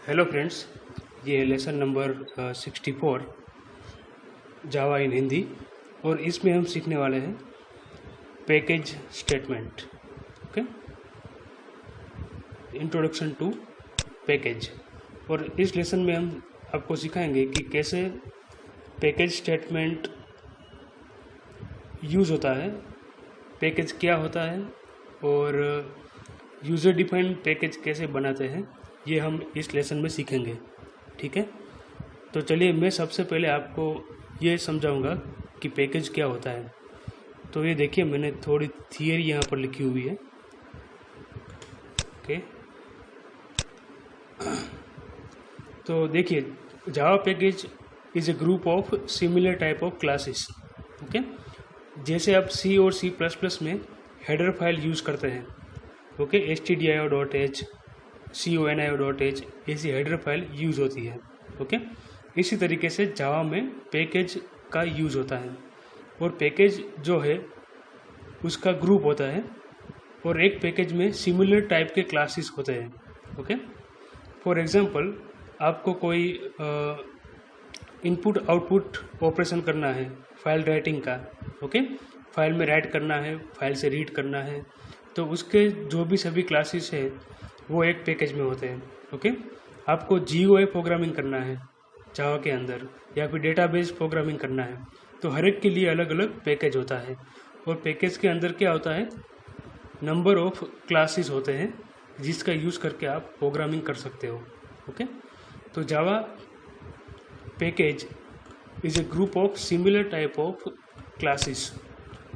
Hello friends, ये lesson number 64 Java in Hindi और इसमें हम सीखने वाले हैं package statement. Okay, introduction to package. और इस लेसन में हम आपको सिखाएंगे कि कैसे पैकेज स्टेटमेंट यूज़ होता है, पैकेज क्या होता है और यूज़र डिफाइंड पैकेज कैसे बनाते हैं, ये हम इस लेसन में सीखेंगे। ठीक है, तो चलिए मैं सबसे पहले आपको ये समझाऊंगा कि पैकेज क्या होता है। तो ये देखिए, मैंने थोड़ी थियरी यहाँ पर लिखी हुई है। ओके, तो देखिए, जावा package is a group of similar type of classes. Okay, जैसे आप सी और सी प्लस प्लस में हेडर फाइल यूज़ करते हैं। ओके, stdio.h conio.h ऐसी हेडर फाइल यूज़ होती है। ओके, इसी तरीके से जावा में पैकेज का यूज़ होता है और पैकेज जो है उसका ग्रुप होता है और एक पैकेज में सिमिलर टाइप के क्लासेस होते हैं। ओके, फॉर एग्जांपल आपको कोई इनपुट आउटपुट ऑपरेशन करना है फाइल राइटिंग का। ओके, फाइल में राइट करना है, फाइल से रीड करना है, तो उसके जो भी सभी क्लासेस है वो एक पैकेज में होते हैं। ओके, आपको GUI प्रोग्रामिंग करना है जावा के अंदर या फिर डेटाबेस प्रोग्रामिंग करना है, तो हर एक के लिए अलग अलग पैकेज होता है। और पैकेज के अंदर क्या होता है, नंबर ऑफ क्लासेस होते हैं जिसका यूज़ करके आप प्रोग्रामिंग कर सकते हो। ओके, तो जावा package is a group of similar type of classes.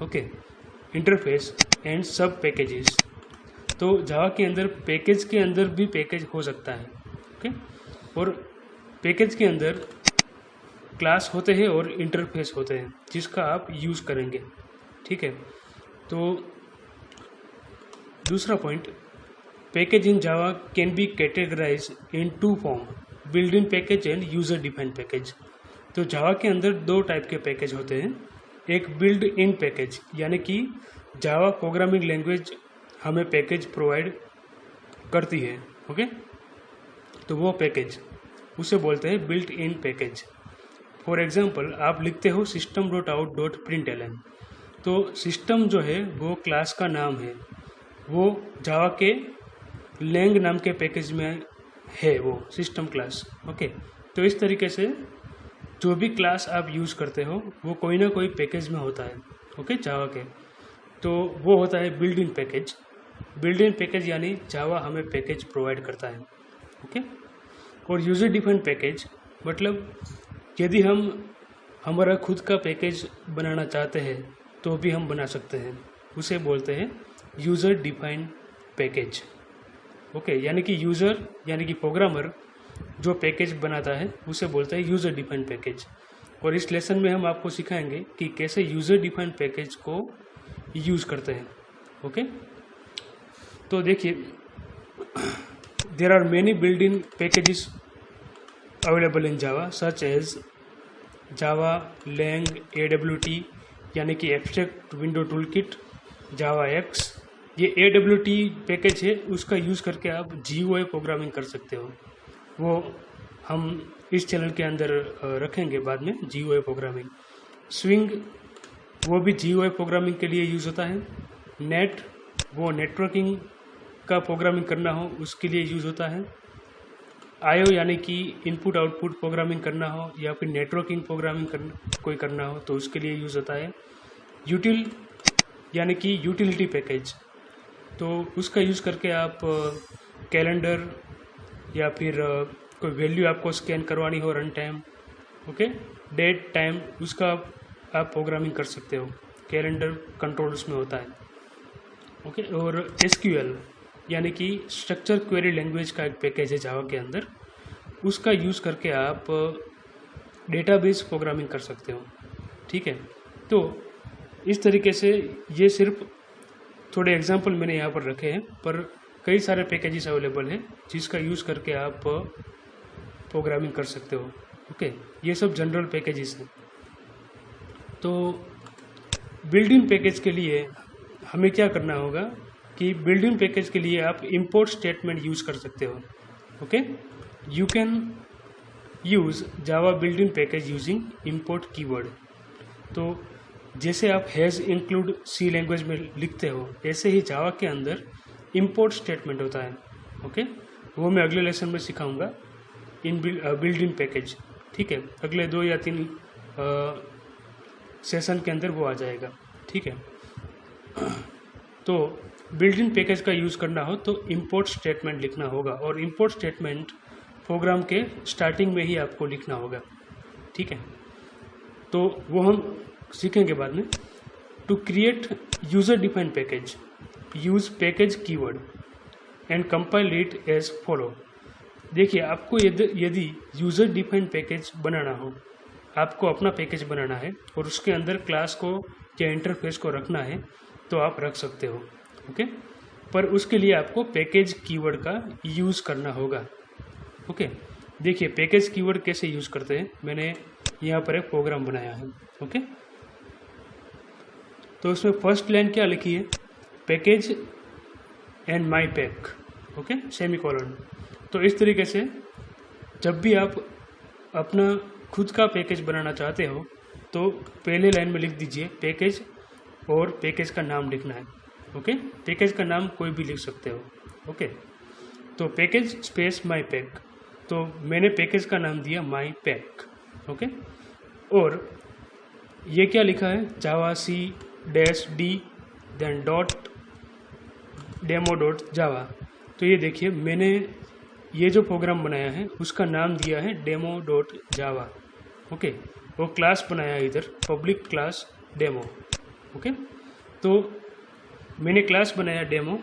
Okay, interface and सब पैकेजेस। तो जावा के अंदर पैकेज के अंदर भी पैकेज हो सकता है। ओके, और पैकेज के अंदर क्लास होते हैं और इंटरफेस होते हैं जिसका आप यूज़ करेंगे। ठीक है, तो दूसरा point, package in Java can be categorise in two form, build in package and user defined package. तो जावा के अंदर दो टाइप के पैकेज होते हैं। एक बिल्ड इन पैकेज, यानी कि जावा प्रोग्रामिंग लैंग्वेज हमें पैकेज प्रोवाइड करती है। ओके, तो वो पैकेज उसे बोलते हैं built in package. For example आप लिखते हो system.out.println, तो सिस्टम जो है वो क्लास का नाम है, वो जावा के लैंग नाम के पैकेज में है, वो सिस्टम क्लास। ओके, तो इस तरीके से जो भी क्लास आप यूज़ करते हो वो कोई ना कोई पैकेज में होता है। ओके, जावा के, तो वो होता है build in package. Build in package यानी जावा हमें पैकेज प्रोवाइड करता है। ओके, और यूज़र डिफाइंड पैकेज मतलब यदि हम हमारा खुद का पैकेज बनाना चाहते हैं तो भी हम बना सकते हैं, उसे बोलते हैं यूज़र डिफाइंड पैकेज। ओके, यानी कि यूज़र यानी कि प्रोग्रामर जो पैकेज बनाता है उसे बोलते हैं यूज़र डिफाइंड पैकेज। और इस लेसन में हम आपको सिखाएंगे कि कैसे यूज़र डिफाइंड पैकेज को यूज़ करते हैं। ओके, तो देखिए, there are many build in packages available in Java such as Java lang AWT यानी कि abstract window toolkit, Java X. ये AWT पैकेज है, उसका यूज़ करके आप GUI प्रोग्रामिंग कर सकते हो। वो हम इस चैनल के अंदर रखेंगे बाद में, GUI प्रोग्रामिंग। स्विंग वो भी GUI प्रोग्रामिंग के लिए यूज़ होता है। नेट वो नेटवर्किंग का प्रोग्रामिंग करना हो उसके लिए यूज़ होता है। IO यानी कि इनपुट आउटपुट प्रोग्रामिंग करना हो या फिर नेटवर्किंग प्रोग्रामिंग करना हो तो उसके लिए यूज़ होता है। यूटिल यानी कि यूटिलिटी पैकेज, तो उसका यूज़ करके आप कैलेंडर या फिर कोई वैल्यू आपको स्कैन करवानी हो run time, okay, date time, उसका आप प्रोग्रामिंग कर सकते हो। कैलेंडर कंट्रोल उसमें होता है। ओके, और SQL यानी कि स्ट्रक्चर क्वेरी लैंग्वेज का एक पैकेज है जावा के अंदर, उसका यूज़ करके आप डेटाबेस प्रोग्रामिंग कर सकते हो। ठीक है, तो इस तरीके से ये सिर्फ थोड़े एग्जांपल मैंने यहाँ पर रखे हैं, पर कई सारे पैकेजेस अवेलेबल हैं जिसका यूज़ करके आप प्रोग्रामिंग कर सकते हो। ओके, ये सब जनरल पैकेजेस हैं। तो बिल्ड इन पैकेज के लिए हमें क्या करना होगा कि बिल्ड इन पैकेज के लिए आप इंपोर्ट स्टेटमेंट यूज़ कर सकते हो। Okay, you can use java built-in package using import keyword। तो जैसे आप हैज़ इंक्लूड सी लैंग्वेज में लिखते हो, ऐसे ही जावा के अंदर इंपोर्ट स्टेटमेंट होता है। ओके, वो मैं अगले लेसन में सिखाऊंगा इन बिल्ड इन पैकेज। ठीक है, अगले 2 या 3 सेशन के अंदर वो आ जाएगा। ठीक है, तो बिल्ड इन पैकेज का यूज़ करना हो तो इंपोर्ट स्टेटमेंट लिखना होगा, और इंपोर्ट स्टेटमेंट प्रोग्राम के स्टार्टिंग में ही आपको लिखना होगा। ठीक है, तो वो हम सीखेंगे बाद में। To create user defined package, use package keyword and compile it as follow. देखिए, आपको यदि यूज़र डिफाइंड पैकेज बनाना हो, आपको अपना पैकेज बनाना है और उसके अंदर क्लास को या इंटरफेस को रखना है, तो आप रख सकते हो। ओके, पर उसके लिए आपको पैकेज कीवर्ड का यूज़ करना होगा। ओके, देखिए पैकेज कीवर्ड कैसे यूज़ करते हैं, मैंने यहाँ पर एक प्रोग्राम बनाया है। ओके, तो उसमें फर्स्ट लाइन क्या लिखी है, package and my pack. Okay, semicolon. तो इस तरीके से जब भी आप अपना खुद का पैकेज बनाना चाहते हो तो पहले लाइन में लिख दीजिए पैकेज, और पैकेज का नाम लिखना है। ओके, पैकेज का नाम कोई भी लिख सकते हो। ओके, तो पैकेज स्पेस माई पैक, तो मैंने पैकेज का नाम दिया माई पैक। ओके, और ये क्या लिखा है, Java C dash D then dot demo dot Java. तो ये देखिए, मैंने ये जो प्रोग्राम बनाया है उसका नाम दिया है डेमो डॉट जावा। ओके, वो क्लास बनाया है इधर, पब्लिक क्लास डेमो। ओके, तो मैंने क्लास बनाया डेमो,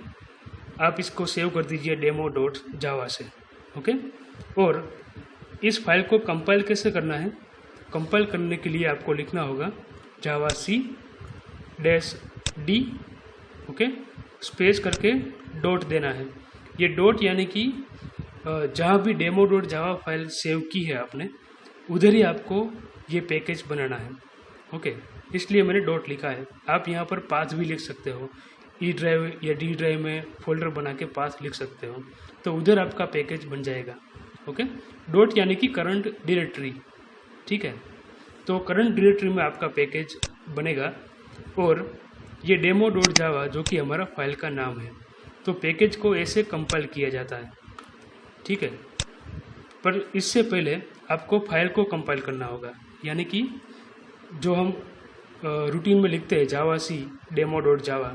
आप इसको सेव कर दीजिए डेमो डॉट जावा से। ओके, और इस फाइल को कंपाइल कैसे करना है, कंपाइल करने के लिए आपको लिखना होगा Java C dash D, okay, space करके डॉट देना है। ये डॉट यानी कि जहाँ भी demo dot Java file save की है आपने, उधर ही आपको ये पैकेज बनाना है। ओके, इसलिए मैंने डॉट लिखा है। आप यहाँ पर पाथ भी लिख सकते हो, ई ड्राइव या डी ड्राइव में फोल्डर बना के पाथ लिख सकते हो, तो उधर आपका पैकेज बन जाएगा। ओके, डॉट यानी कि करंट डायरेक्टरी। ठीक है, तो करंट डायरेक्टरी में आपका पैकेज बनेगा, और ये डेमो डॉट जावा जो कि हमारा फाइल का नाम है। तो पैकेज को ऐसे कंपाइल किया जाता है। ठीक है, पर इससे पहले आपको फाइल को कंपाइल करना होगा, यानी कि जो हम रूटीन में लिखते हैं जावा सी डेमो डॉट जावा,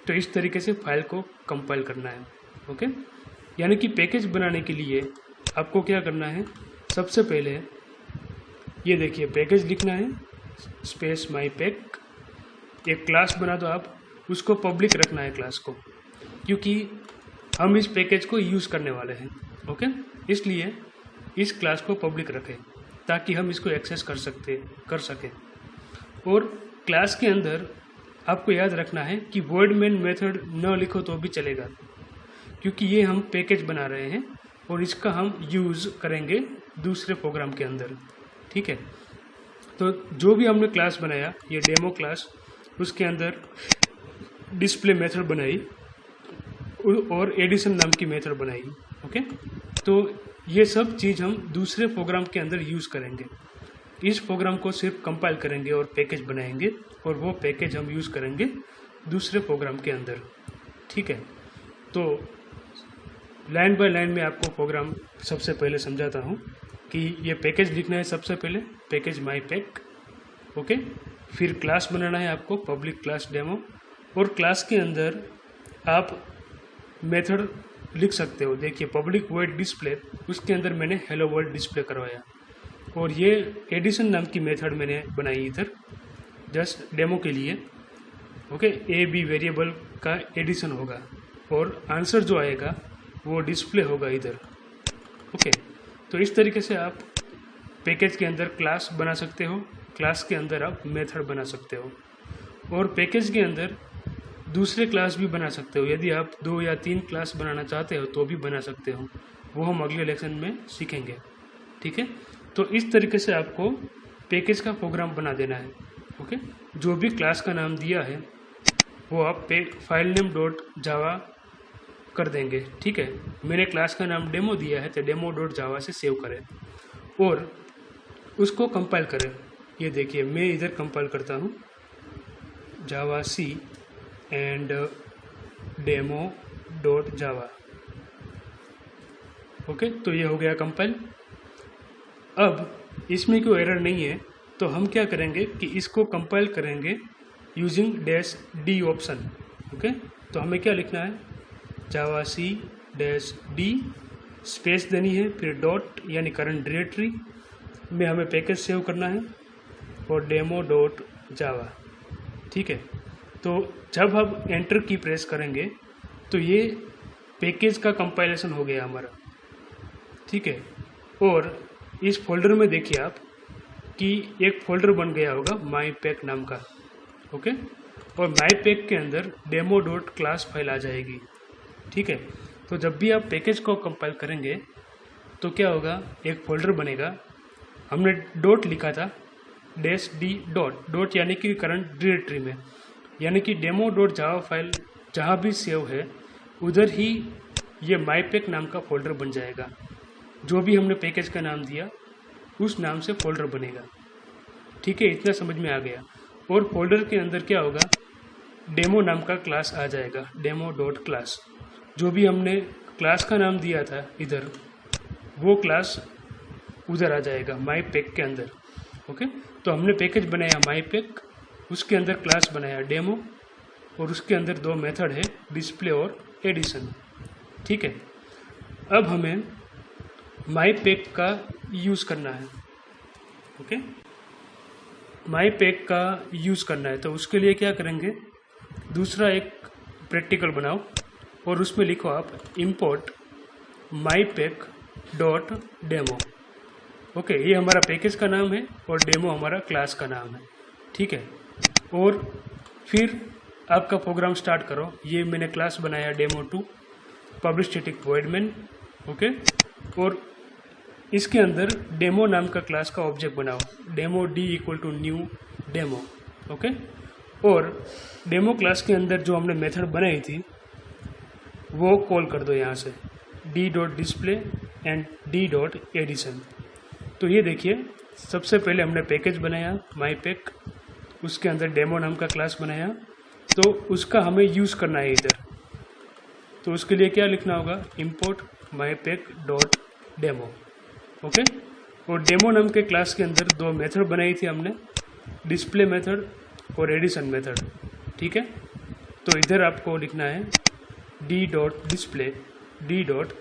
तो इस तरीके से फाइल को कंपाइल करना है। ओके, यानी कि पैकेज बनाने के लिए आपको क्या करना है, सबसे पहले ये देखिए पैकेज लिखना है स्पेस माई पैक, एक क्लास बना दो आप, उसको पब्लिक रखना है क्लास को, क्योंकि हम इस पैकेज को यूज़ करने वाले हैं। ओके, इसलिए इस क्लास को पब्लिक रखें ताकि हम इसको एक्सेस कर सकें। और क्लास के अंदर आपको याद रखना है कि वर्ड मेन मेथड न लिखो तो भी चलेगा, क्योंकि ये हम पैकेज बना रहे हैं और इसका हम यूज़ करेंगे दूसरे प्रोग्राम के अंदर। ठीक है, तो जो भी हमने क्लास बनाया, ये डेमो क्लास, उसके अंदर डिस्प्ले मेथड बनाई और एडिशन नाम की मेथड बनाई। ओके, तो ये सब चीज़ हम दूसरे प्रोग्राम के अंदर यूज़ करेंगे। इस प्रोग्राम को सिर्फ कंपाइल करेंगे और पैकेज बनाएंगे, और वो पैकेज हम यूज़ करेंगे दूसरे प्रोग्राम के अंदर। ठीक है, तो लाइन बाय लाइन में आपको प्रोग्राम सबसे पहले समझाता हूँ कि ये पैकेज लिखना है, सबसे पहले पैकेज माई पैक। ओके, फिर क्लास बनाना है आपको पब्लिक क्लास डेमो, और क्लास के अंदर आप मेथड लिख सकते हो। देखिए पब्लिक वर्ड डिस्प्ले, उसके अंदर मैंने हेलो वर्ल्ड डिस्प्ले करवाया, और ये एडिशन नाम की मेथड मैंने बनाई इधर जस्ट डेमो के लिए। ओके, ए बी वेरिएबल का एडिशन होगा और आंसर जो आएगा वो डिस्प्ले होगा इधर। ओके, तो इस तरीके से आप पैकेज के अंदर क्लास बना सकते हो, क्लास के अंदर आप मेथड बना सकते हो, और पैकेज के अंदर दूसरे क्लास भी बना सकते हो। यदि आप 2 या 3 क्लास बनाना चाहते हो तो भी बना सकते हो, वो हम अगले लेक्चर में सीखेंगे। ठीक है, तो इस तरीके से आपको पैकेज का प्रोग्राम बना देना है। ओके, जो भी क्लास का नाम दिया है वो आप फाइल नेम डॉट जावा कर देंगे। ठीक है, मैंने क्लास का नाम डेमो दिया है तो डेमो डॉट जावा से सेव करें और उसको कंपाइल करें। ये देखिए मैं इधर कंपाइल करता हूँ Java C and demo dot Java. Okay, तो ये हो गया कंपाइल। अब इसमें कोई एरर नहीं है तो हम क्या करेंगे कि इसको कंपाइल करेंगे यूजिंग -d ऑप्शन। ओके, तो हमें क्या लिखना है, जावा सी -d स्पेस देनी है, फिर डॉट यानी करंट डायरेक्टरी में हमें पैकेज सेव करना है और डेमो डॉट जावा। ठीक है, तो जब हम एंटर की प्रेस करेंगे तो ये पैकेज का कंपाइलेशन हो गया हमारा। ठीक है, और इस फोल्डर में देखिए आप कि एक फोल्डर बन गया होगा माई पैक नाम का। ओके, और माई पैक के अंदर डेमो डॉट क्लास फाइल आ जाएगी। ठीक है, तो जब भी आप पैकेज को कंपाइल करेंगे तो क्या होगा, एक फोल्डर बनेगा। हमने डॉट लिखा था -d डॉट यानी कि करंट डायरेक्टरी में, यानी कि डेमो डॉट जावा फाइल जहाँ भी सेव है उधर ही ये माई पैक नाम का फोल्डर बन जाएगा। जो भी हमने पैकेज का नाम दिया उस नाम से फोल्डर बनेगा। ठीक है, इतना समझ में आ गया। और फोल्डर के अंदर क्या होगा, डेमो नाम का क्लास आ जाएगा, डेमो डॉट क्लास। जो भी हमने क्लास का नाम दिया था इधर, वो क्लास उधर आ जाएगा माई पैक के अंदर। ओके, तो हमने पैकेज बनाया माई पैक, उसके अंदर क्लास बनाया डेमो और उसके अंदर दो मेथड है डिस्प्ले और एडिशन। ठीक है, अब हमें माई पैक का यूज़ करना है। ओके, माई पैक का यूज़ करना है तो उसके लिए क्या करेंगे, दूसरा एक प्रैक्टिकल बनाओ और उसमें लिखो आप import माई पैक डॉट डेमो। ओके, ये हमारा पैकेज का नाम है और डेमो हमारा क्लास का नाम है। ठीक है, और फिर आपका प्रोग्राम स्टार्ट करो। ये मैंने क्लास बनाया demo 2 public static void main. Okay, और इसके अंदर डेमो नाम का क्लास का ऑब्जेक्ट बनाओ, demo d equal to new demo. Okay, और डेमो क्लास के अंदर जो हमने मेथड बनाई थी वो कॉल कर दो यहाँ से d dot display and d dot addition. तो ये देखिए, सबसे पहले हमने पैकेज बनाया माई पैक, उसके अंदर डेमो नाम का क्लास बनाया, तो उसका हमें यूज़ करना है इधर। तो उसके लिए क्या लिखना होगा, import माई पैक डॉट डेमो। ओके, और डेमो नाम के क्लास के अंदर दो मेथड बनाई थी हमने, डिस्प्ले मेथड और एडिशन मेथड। ठीक है, तो इधर आपको लिखना है d dot display d dot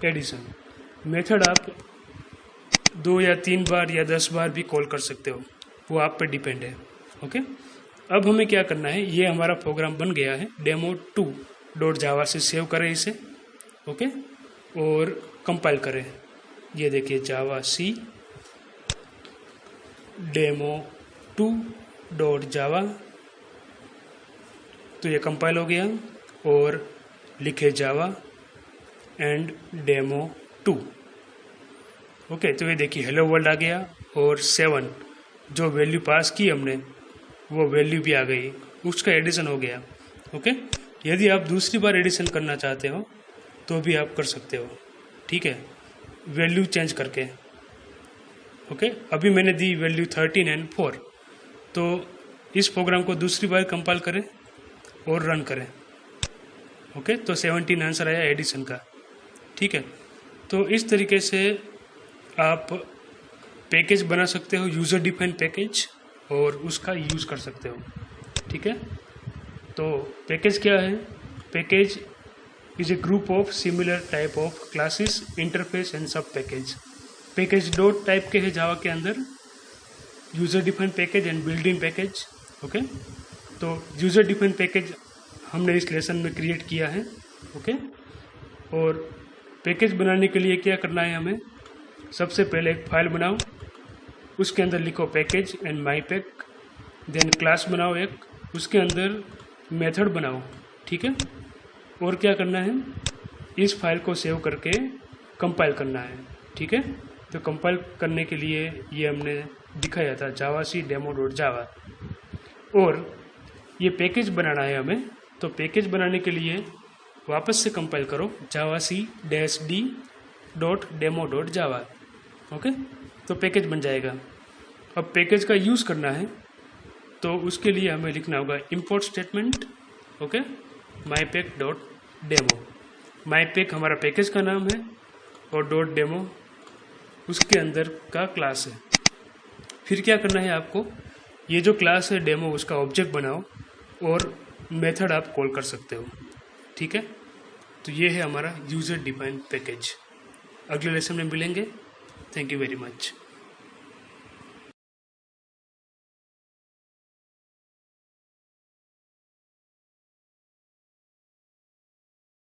addition. Method आप 2 या 3 बार या 10 बार भी कॉल कर सकते हो, वो आप पे डिपेंड है। ओके, अब हमें क्या करना है, ये हमारा प्रोग्राम बन गया है, डेमो 2 डॉट जावा से सेव करें इसे। ओके, और कंपाइल करें। ये देखिए जावा सी डेमो 2 डॉट जावा, तो ये कंपाइल हो गया। और लिखे जावा एंड डेमो 2। ओके, तो ये देखिए हेलो वर्ल्ड आ गया और 7 जो वैल्यू पास की हमने वो वैल्यू भी आ गई, उसका एडिशन हो गया। ओके, यदि आप दूसरी बार एडिशन करना चाहते हो तो भी आप कर सकते हो। ठीक है, वैल्यू चेंज करके। ओके, अभी मैंने दी वैल्यू 13 एंड 4, तो इस प्रोग्राम को दूसरी बार कंपाइल करें और रन करें। ओके, तो 17 आंसर आया एडिशन का। ठीक है, तो इस तरीके से आप पैकेज बना सकते हो, यूज़र डिफाइंड पैकेज, और उसका यूज़ कर सकते हो। ठीक है, तो पैकेज क्या है, package is a group of similar type of classes interface and सब पैकेज। पैकेज डॉट टाइप के है जावा के अंदर, user defined package and built in package. Okay, तो यूज़र डिफाइंड पैकेज हमने इस लेसन में क्रिएट किया है। ओके, और पैकेज बनाने के लिए क्या करना है, हमें सबसे पहले एक फाइल बनाओ, उसके अंदर लिखो package and my pack, then class बनाओ एक, उसके अंदर मेथड बनाओ। ठीक है, और क्या करना है, इस फाइल को सेव करके कंपाइल करना है। ठीक है, तो कंपाइल करने के लिए ये हमने दिखाया था जावा सी डेमो डॉट जावा, और ये पैकेज बनाना है हमें। तो पैकेज बनाने के लिए वापस से कंपाइल करो javac-d.demo.java। ओके, तो पैकेज बन जाएगा। अब पैकेज का यूज़ करना है तो उसके लिए हमें लिखना होगा import statement. Okay, mypack.demo। mypack हमारा पैकेज का नाम है और .demo उसके अंदर का क्लास है। फिर क्या करना है आपको, ये जो क्लास है डेमो उसका ऑब्जेक्ट बनाओ और मेथड आप कॉल कर सकते हो। ठीक है, तो ये है हमारा यूज़र डिफाइंड पैकेज। अगले लेसन में मिलेंगे। Thank you very much.